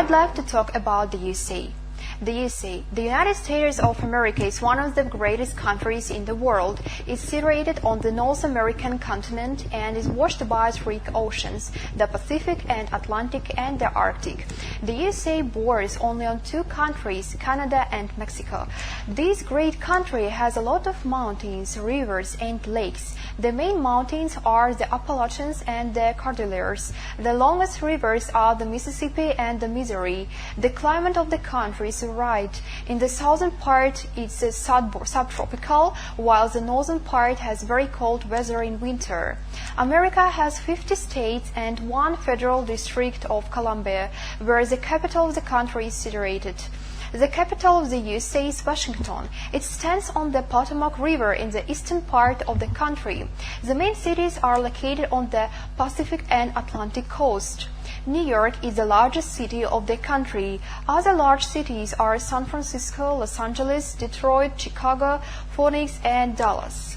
I'd like to talk about the USA. The USA, the United States of America, is one of the greatest countries in the world. It's situated on the North American continent and is washed by three oceans, the Pacific and Atlantic and the Arctic. The USA borders only on two countries, Canada and Mexico. This great country has a lot of mountains, rivers and lakes. The main mountains are the Appalachians and the Cordilleras. The longest rivers are the Mississippi and the Missouri. The climate of the country is right. In the southern part, it's subtropical, while the northern part has very cold weather in winter. America has 50 states and one federal district of Columbia, where the capital of the country is situated. The capital of the USA is Washington. It stands on the Potomac River in the eastern part of the country. The main cities are located on the Pacific and Atlantic coast. New York is the largest city of the country. Other large cities are San Francisco, Los Angeles, Detroit, Chicago, Phoenix, and Dallas.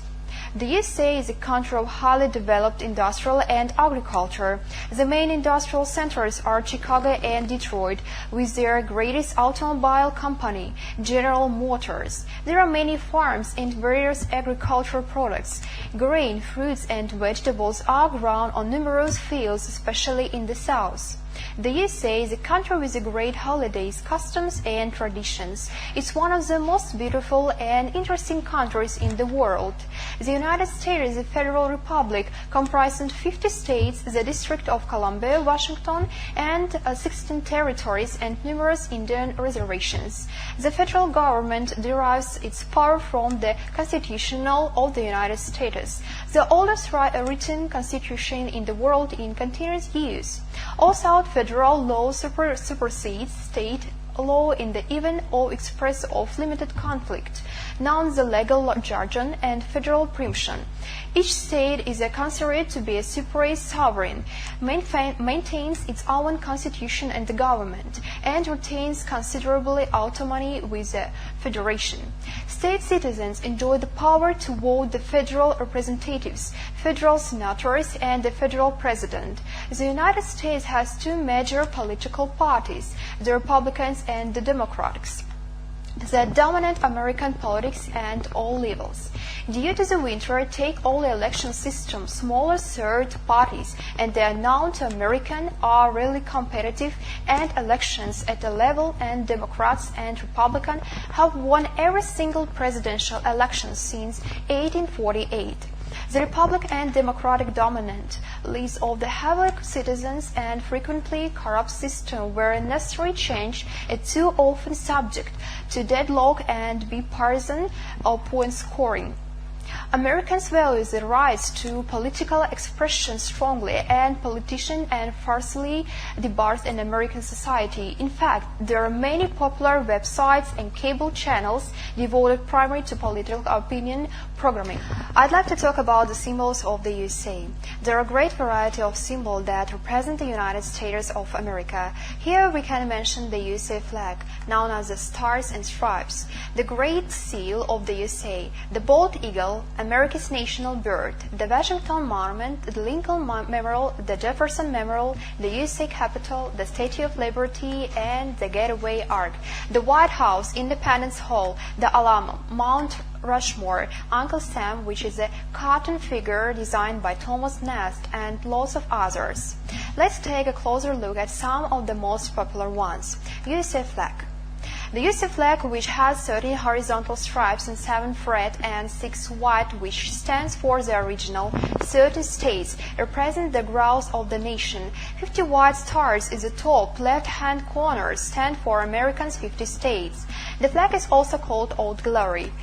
The USA is a country of highly developed industrial and agriculture. The main industrial centers are Chicago and Detroit, with their greatest automobile company, General Motors. There are many farms and various agricultural products. Grain, fruits, and vegetables are grown on numerous fields, especially in the South. The USA is a country with great holidays, customs, and traditions. It's one of the most beautiful and interesting countries in the world. The United States is a federal republic comprising 50 states, the District of Columbia, Washington, and 16 territories and numerous Indian reservations. The federal government derives its power from the Constitution of the United States, the oldest written constitution in the world in continuous use. Also, federal law supersedes state law in the event or express of limited conflict, known as the legal jargon and federal preemption. Each state is considered to be a separate sovereign, maintains its own constitution and the government, and retains considerable autonomy with the federation. State citizens enjoy the power to vote the federal representatives, federal senators, and the federal president. The United States has two major political parties, the Republicans and the Democrats, that dominate American politics at all levels. Due to the winter, take all the election systems, smaller third parties, and they are known to American are really competitive, and elections at the level, and Democrats and Republicans have won every single presidential election since 1848. The Republican and Democratic dominant leads of the heavily citizens and frequently corrupt system where necessary change is too often subject to deadlock and bipartisan point scoring. Americans value the rights to political expression strongly, and politicians and falsely debates in American society. In fact, there are many popular websites and cable channels devoted primarily to political opinion programming. I'd like to talk about the symbols of the USA. There are a great variety of symbols that represent the United States of America. Here we can mention the USA flag, known as the Stars and Stripes, the Great Seal of the USA, the bald eagle, America's national bird, the Washington Monument, the Lincoln Memorial, the Jefferson Memorial, the USA Capitol, the Statue of Liberty, and the Gateway Arch, the White House, Independence Hall, the Alamo, Mount Rushmore, Uncle Sam, which is a cartoon figure designed by Thomas Nast, and lots of others. Let's take a closer look at some of the most popular ones. USA flag. The USA flag, which has 13 horizontal stripes and 7 red and 6 white, which stands for the original 13 states, represents the growth of the nation. 50 white stars in the top left-hand corner stand for America's 50 states. The flag is also called Old Glory.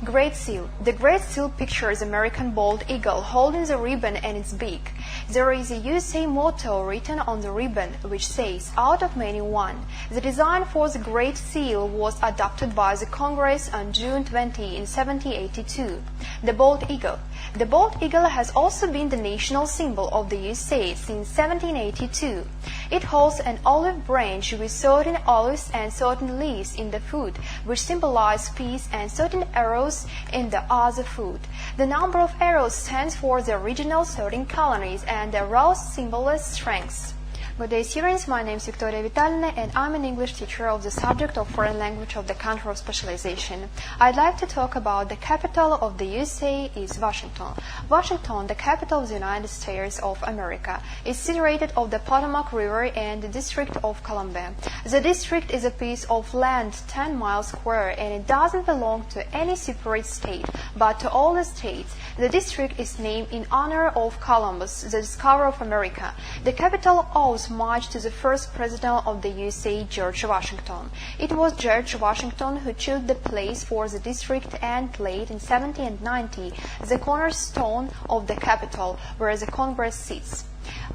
Great Seal. The Great Seal pictures American bald eagle holding the ribbon in its beak. There is a USA motto written on the ribbon which says, "Out of many one." The design for the Great Seal was adopted by the Congress on June 20 in 1782. The Bald Eagle. The bald eagle has also been the national symbol of the USA since 1782. It holds an olive branch with certain olives and certain leaves in the foot, which symbolize peace, and certain arrows in the other foot. The number of arrows stands for the original 13 colonies, and the arrows symbolize strength. Good day, students. My name is Victoria Vitalina, and I'm an English teacher of the subject of foreign language of the country of specialization. I'd like to talk about the capital of the USA is Washington. Washington, the capital of the United States of America, is situated on the Potomac River and the District of Columbia. The district is a piece of land 10 miles square, and it doesn't belong to any separate state, but to all the states. The district is named in honor of Columbus, the discoverer of America. The capital owes much to the first president of the USA, George Washington. It was George Washington who chose the place for the district and laid in 1790 the cornerstone of the capital, where the Congress sits.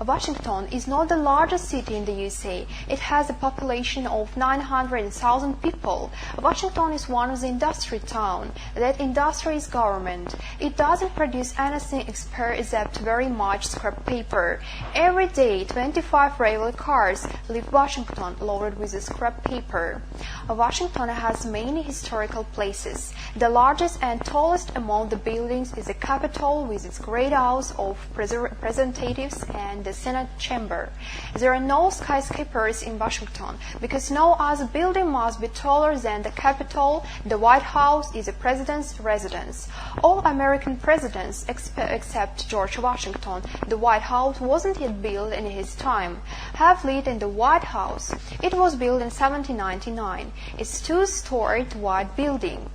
Washington is not the largest city in the USA. It has a population of 900,000 people. Washington is one of the industry towns. That industry is government. It doesn't produce anything except very much scrap paper. Every day, 25 railway cars leave Washington loaded with the scrap paper. Washington has many historical places. The largest and tallest among the buildings is the Capitol with its great House of Representatives and the Senate chamber. There are no skyscrapers in Washington because no other building must be taller than the Capitol. The White House is the president's residence. All American presidents except George Washington, the White House wasn't yet built in his time, have lived in the White House. It was built in 1799. It's a two-storied white building.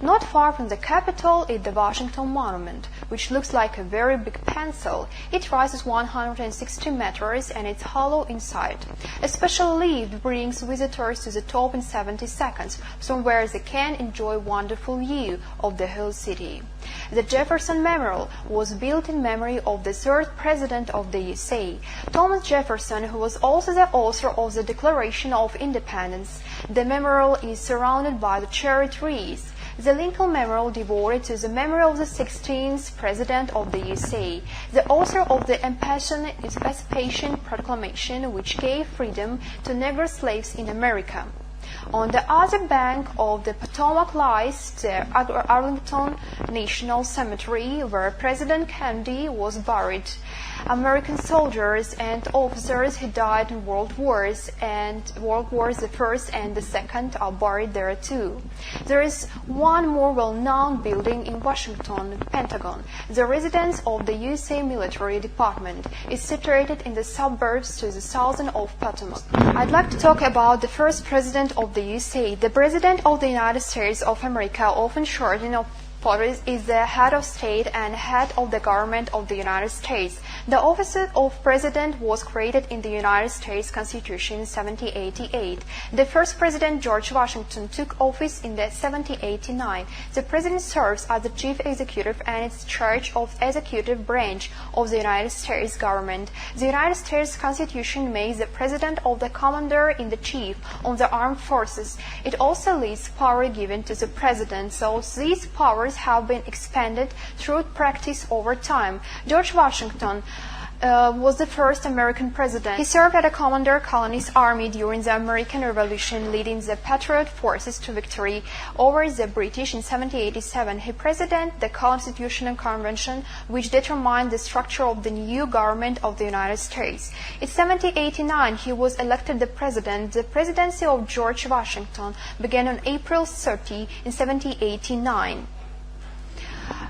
Not far from the Capitol is the Washington Monument, which looks like a very big pencil. It rises 160 meters and it's hollow inside. A special lift brings visitors to the top in 70 seconds, from where they can enjoy a wonderful view of the whole city. The Jefferson Memorial was built in memory of the third president of the USA, Thomas Jefferson, who was also the author of the Declaration of Independence. The memorial is surrounded by the cherry trees. The Lincoln Memorial devoted to the memory of the 16th President of the USA, the author of the Emancipation Proclamation, which gave freedom to Negro slaves in America. On the other bank of the Potomac lies the Arlington National Cemetery, where President Kennedy was buried. American soldiers and officers who died in World Wars and World Wars the First and the Second are buried there too. There is one more well-known building in Washington, Pentagon. The residence of the USA Military Department is situated in the suburbs to the south of Potomac. I'd like to talk about the first president of the USA. The President of the United States of America, often shortened of POTUS, is the head of state and head of the government of the United States. The office of president was created in the United States Constitution in 1788. The first president, George Washington, took office in 1789. The president serves as the chief executive and is in charge of the executive branch of the United States government. The United States Constitution makes the president of the commander-in-chief of the armed forces. It also lists power given to the president, so these powers have been expanded through practice over time. George Washington was the first American president. He served as a commander colonist army during the American Revolution, leading the Patriot forces to victory over the British in 1787. He presided the Constitutional Convention, which determined the structure of the new government of the United States. In 1789, he was elected the president. The presidency of George Washington began on April 30 in 1789.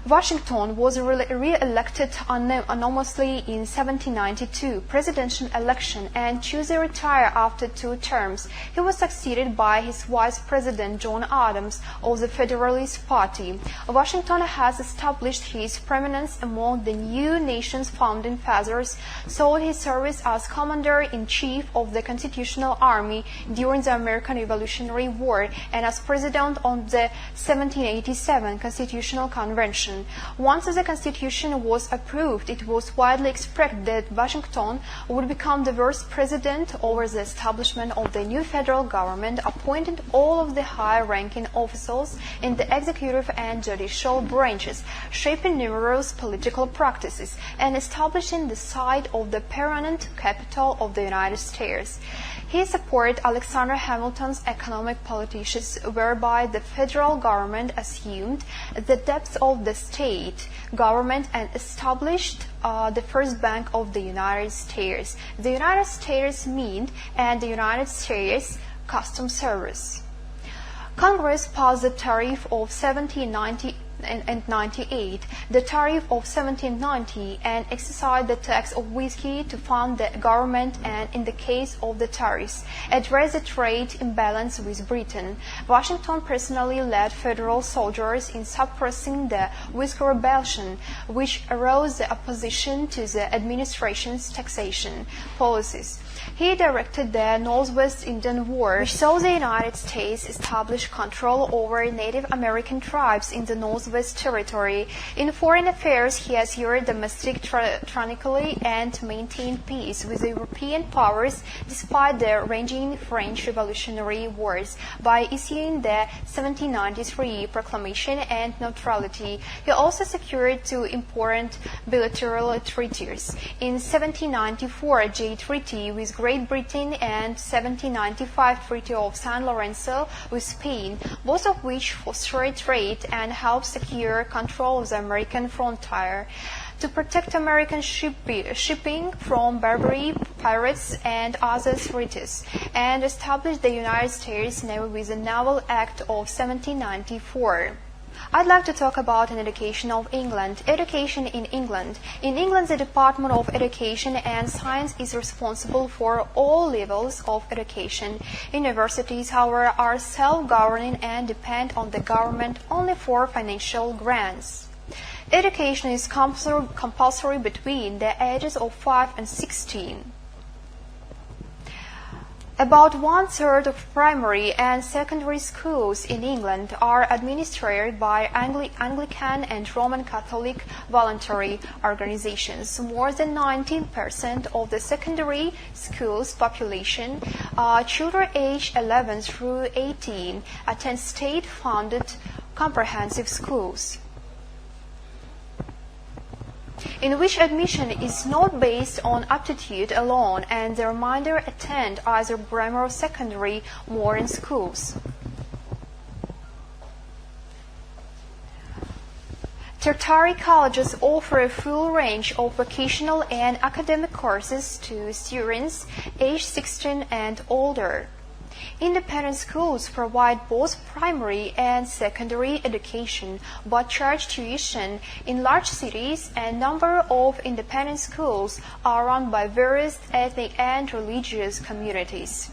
Washington was re-elected anonymously in 1792 presidential election and chose to retire after 2 terms. He was succeeded by his vice president John Adams of the Federalist Party. Washington has established his preeminence among the new nation's founding fathers through his service as commander-in-chief of the Constitutional Army during the American Revolutionary War and as president of the 1787 Constitutional Convention. Once the Constitution was approved, it was widely expected that Washington would become the first president over the establishment of the new federal government, appointing all of the high-ranking officials in the executive and judicial branches, shaping numerous political practices, and establishing the site of the permanent capital of the United States. He supported Alexander Hamilton's economic policies, whereby the federal government assumed the debts of the state government and established the first bank of the United States, the United States Mint, and the United States Customs Service. Congress passed the tariff of 1798, the tariff of 1790, and exercised the tax of whiskey to fund the government and, in the case of the tariffs, address the trade imbalance with Britain. Washington personally led federal soldiers in suppressing the Whiskey Rebellion, which aroused the opposition to the administration's taxation policies. He directed the Northwest Indian War, which saw the United States establish control over Native American tribes in the Northwest Territory. In foreign affairs, he assured domestic tranquility and maintained peace with the European powers despite the raging French Revolutionary Wars by issuing the 1793 Proclamation and Neutrality. He also secured two important bilateral treaties. In 1794, Jay Treaty with Great Britain and 1795 Treaty of San Lorenzo with Spain, both of which fostered trade and helped secure control of the American frontier. To protect American shipping from Barbary pirates and other threats, and established the United States Navy with the Naval Act of 1794. I'd like to talk about an education of England. Education in England. In England, the Department of Education and Science is responsible for all levels of education. Universities, however, are self-governing and depend on the government only for financial grants. Education is compulsory between the ages of 5 and 16. About one-third of primary and secondary schools in England are administered by Anglican and Roman Catholic voluntary organizations. More than 19% of the secondary schools population, children aged 11 through 18, attend state-funded comprehensive schools, in which admission is not based on aptitude alone, and the remainder attend either grammar or secondary modern schools. Tertiary colleges offer a full range of vocational and academic courses to students aged 16 and older. Independent schools provide both primary and secondary education, but charge tuition. In large cities, a number of independent schools are run by various ethnic and religious communities.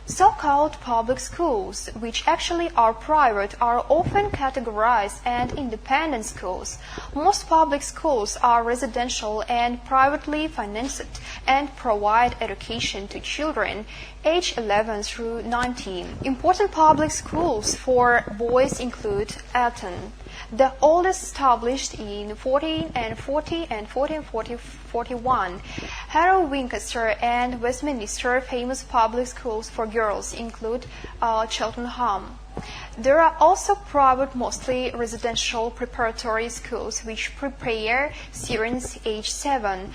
So-called public schools, which actually are private, are often categorized as independent schools. Most public schools are residential and privately financed and provide education to children aged 11 through 19. Important public schools for boys include Eton, the oldest, established in 1440 and 1441. Harrow, Winchester, and Westminster. Famous public schools for girls include Cheltenham. There are also private, mostly residential preparatory schools which prepare students aged 7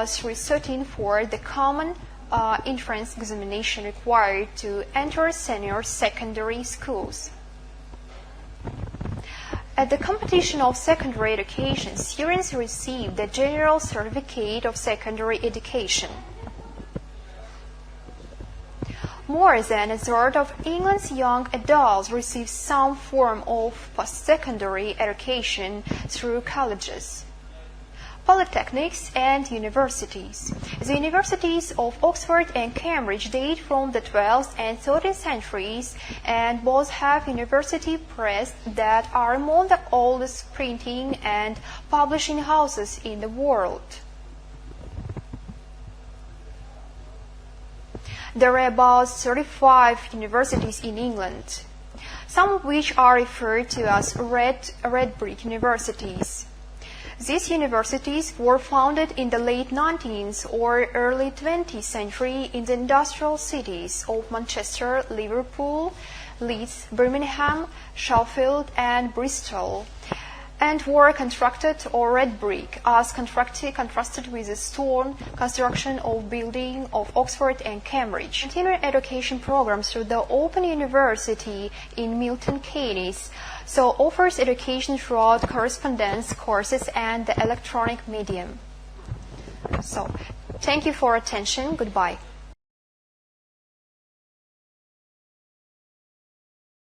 through 13 for the common entrance examination required to enter senior secondary schools. At the completion of secondary education, students receive the General Certificate of Secondary Education. More than a third of England's young adults receive some form of post-secondary education through colleges, polytechnics, and universities. The universities of Oxford and Cambridge date from the 12th and 13th centuries, and both have university press that are among the oldest printing and publishing houses in the world. There are about 35 universities in England, some of which are referred to as red brick universities. These universities were founded in the late 19th or early 20th century in the industrial cities of Manchester, Liverpool, Leeds, Birmingham, Sheffield, and Bristol. and were constructed or red brick, as contrasted with the stone construction of building of Oxford and Cambridge. Continuing education programs through the Open University in Milton Keynes offers education throughout correspondence courses and the electronic medium. Thank you for attention. Goodbye.